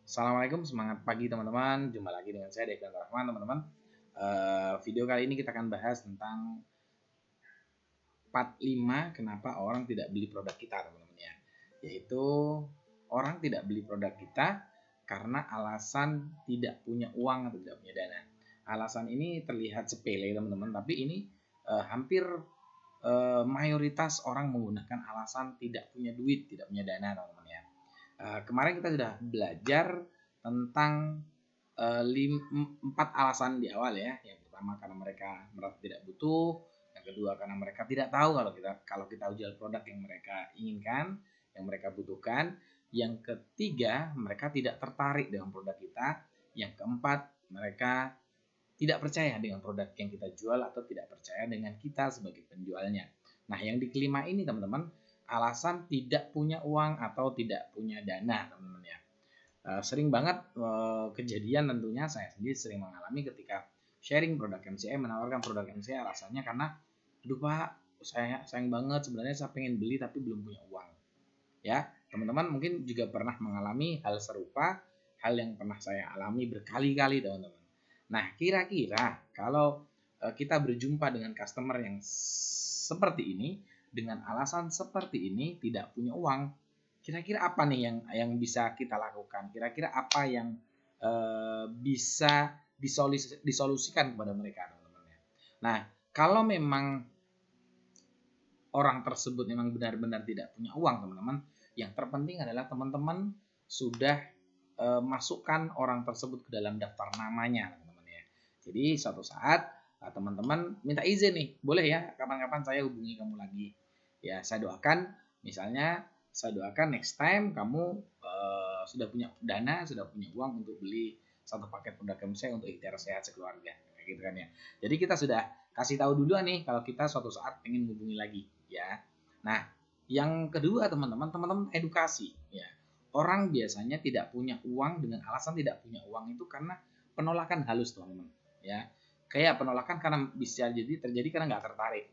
Assalamualaikum, semangat pagi teman-teman. Jumpa lagi dengan saya Devin Rahman teman-teman. Video kali ini kita akan bahas tentang 45 kenapa orang tidak beli produk kita teman-teman ya. Yaitu orang tidak beli produk kita karena alasan tidak punya uang atau tidak punya dana. Alasan ini terlihat sepele teman-teman, tapi ini hampir mayoritas orang menggunakan alasan tidak punya duit, tidak punya dana teman-teman ya. Kemarin kita sudah belajar tentang 4 alasan di awal ya. Yang pertama karena mereka merasa tidak butuh, yang kedua karena mereka tidak tahu kalau kita jual produk yang mereka inginkan, yang mereka butuhkan, yang ketiga mereka tidak tertarik dengan produk kita, yang keempat mereka tidak percaya dengan produk yang kita jual atau tidak percaya dengan kita sebagai penjualnya. Nah, yang di kelima ini teman-teman, alasan tidak punya uang atau tidak punya dana teman-teman ya. Sering banget kejadian, tentunya saya sendiri sering mengalami ketika sharing produk MCI, menawarkan produk MCI alasannya karena aduh Pak, saya sayang banget sebenarnya saya pengen beli tapi belum punya uang. Ya, teman-teman mungkin juga pernah mengalami hal serupa, hal yang pernah saya alami berkali-kali teman-teman. Nah, kira-kira kalau kita berjumpa dengan customer yang seperti ini, dengan alasan seperti ini, tidak punya uang, kira-kira apa nih yang bisa kita lakukan? Kira-kira apa yang bisa disolusikan kepada mereka, teman-teman ya. Nah, kalau memang orang tersebut memang benar-benar tidak punya uang, teman-teman, yang terpenting adalah teman-teman sudah masukkan orang tersebut ke dalam daftar namanya, teman-teman ya. Jadi suatu saat teman-teman minta izin nih, boleh ya kapan-kapan saya hubungi kamu lagi. Ya, saya doakan, misalnya saya doakan next time kamu sudah punya dana, sudah punya uang untuk beli satu paket produk saya untuk ikhtiar sehat sekeluarga, kayak gitu kan ya. Jadi kita sudah kasih tahu dulu nih kalau kita suatu saat pengen hubungi lagi ya. Nah, yang kedua teman-teman edukasi ya. Orang biasanya tidak punya uang dengan alasan tidak punya uang itu karena penolakan halus teman-teman ya. Kayak penolakan karena bisa jadi terjadi karena nggak tertarik,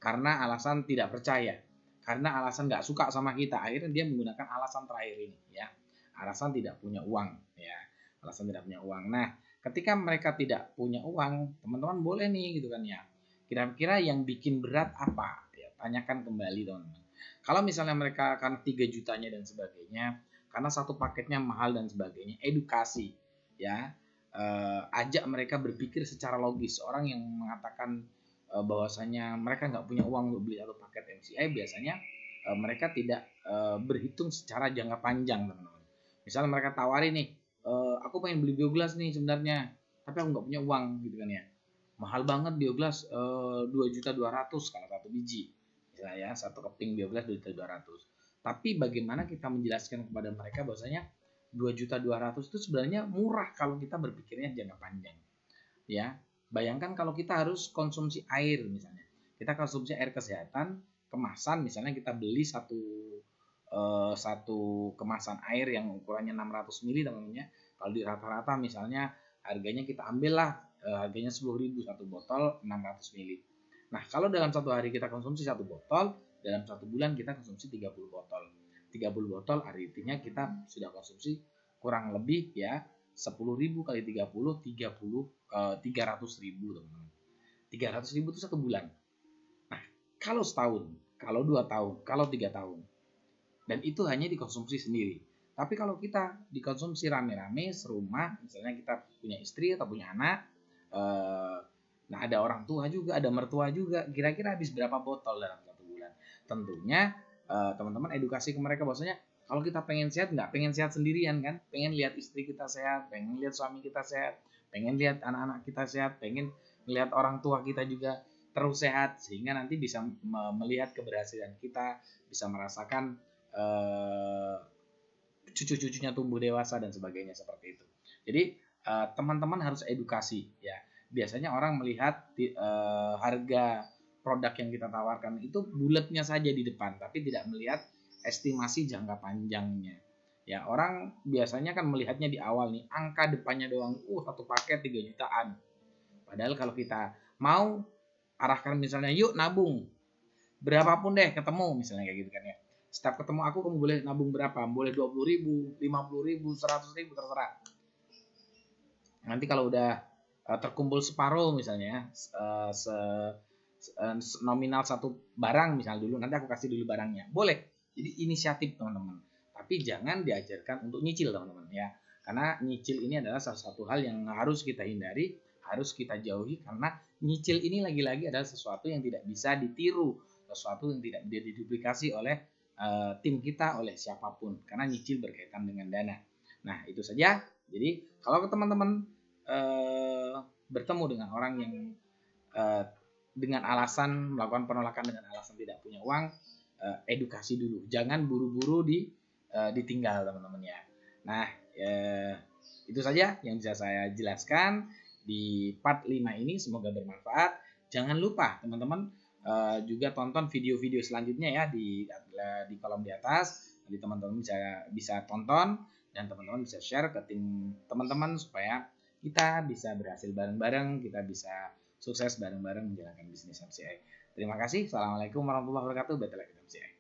karena alasan tidak percaya, karena alasan nggak suka sama kita, akhirnya dia menggunakan alasan terakhir ini ya, alasan tidak punya uang ya, alasan tidak punya uang. Nah, ketika mereka tidak punya uang, teman-teman boleh nih gitu kan ya, kira-kira yang bikin berat apa ya, tanyakan kembali teman-teman. Kalau misalnya mereka karena 3 jutanya dan sebagainya, karena satu paketnya mahal dan sebagainya, edukasi ya, ajak mereka berpikir secara logis. Orang yang mengatakan bahwasanya mereka nggak punya uang untuk beli satu paket MCI, biasanya mereka tidak berhitung secara jangka panjang teman-teman. Misalnya mereka tawari nih, aku pengen beli biogas nih sebenarnya, tapi aku nggak punya uang gitu kan ya. Mahal banget biogas, 2.200.000 kalau satu biji, misalnya ya, satu keping biogas 2.200.000. Tapi bagaimana kita menjelaskan kepada mereka bahwasanya 2.200.000 itu sebenarnya murah kalau kita berpikirnya jangka panjang ya. Bayangkan kalau kita harus konsumsi air misalnya. Kita konsumsi air kesehatan kemasan, misalnya kita beli satu kemasan air yang ukurannya 600 ml teman-teman ya. Kalau di rata-rata misalnya harganya kita ambillah harganya 10.000 satu botol 600 ml. Nah, kalau dalam satu hari kita konsumsi satu botol, dalam satu bulan kita konsumsi 30 botol. 30 botol artinya kita sudah konsumsi kurang lebih ya 10.000 kali 30, 300.000 teman-teman. 300.000 itu satu bulan. Nah, kalau setahun, kalau 2 tahun, kalau 3 tahun, dan itu hanya dikonsumsi sendiri. Tapi kalau kita dikonsumsi rame-rame serumah, misalnya kita punya istri atau punya anak, nah ada orang tua juga, ada mertua juga, kira-kira habis berapa botol dalam satu bulan? Tentunya teman-teman edukasi ke mereka bahwasanya kalau kita pengen sehat, nggak pengen sehat sendirian kan, pengen lihat istri kita sehat, pengen lihat suami kita sehat, pengen lihat anak-anak kita sehat, pengen melihat orang tua kita juga terus sehat, sehingga nanti bisa melihat keberhasilan kita, bisa merasakan cucu-cucunya tumbuh dewasa dan sebagainya seperti itu. Jadi teman-teman harus edukasi ya. Biasanya orang melihat harga produk yang kita tawarkan itu bulatnya saja di depan, tapi tidak melihat estimasi jangka panjangnya. Ya, orang biasanya kan melihatnya di awal nih, angka depannya doang, satu paket 3 jutaan. Padahal kalau kita mau arahkan misalnya, yuk nabung, berapapun deh ketemu misalnya kayak gitu kan ya. Setiap ketemu aku kamu boleh nabung berapa? Boleh 20.000, 50.000, 100.000, terserah. Nanti kalau udah terkumpul separuh misalnya, nominal satu barang misal dulu, nanti aku kasih dulu barangnya. Boleh. Jadi inisiatif teman-teman. Tapi jangan diajarkan untuk nyicil teman-teman ya. Karena nyicil ini adalah salah satu hal yang harus kita hindari, harus kita jauhi, karena nyicil ini lagi-lagi adalah sesuatu yang tidak bisa ditiru, sesuatu yang tidak bisa diduplikasi oleh tim kita, oleh siapapun, karena nyicil berkaitan dengan dana. Nah, itu saja. Jadi kalau teman-teman bertemu dengan orang yang dengan alasan melakukan penolakan dengan alasan tidak punya uang, edukasi dulu, jangan buru-buru ditinggal teman-teman ya. Nah, itu saja yang bisa saya jelaskan di part 5 ini, semoga bermanfaat. Jangan lupa teman-teman juga tonton video-video selanjutnya ya di kolom di atas. Nanti teman-teman bisa tonton dan teman-teman bisa share ke tim teman-teman supaya kita bisa berhasil bareng-bareng, kita bisa sukses bareng-bareng menjalankan bisnis MCI. Terima kasih. Assalamualaikum warahmatullahi wabarakatuh. Betul lagi MCI.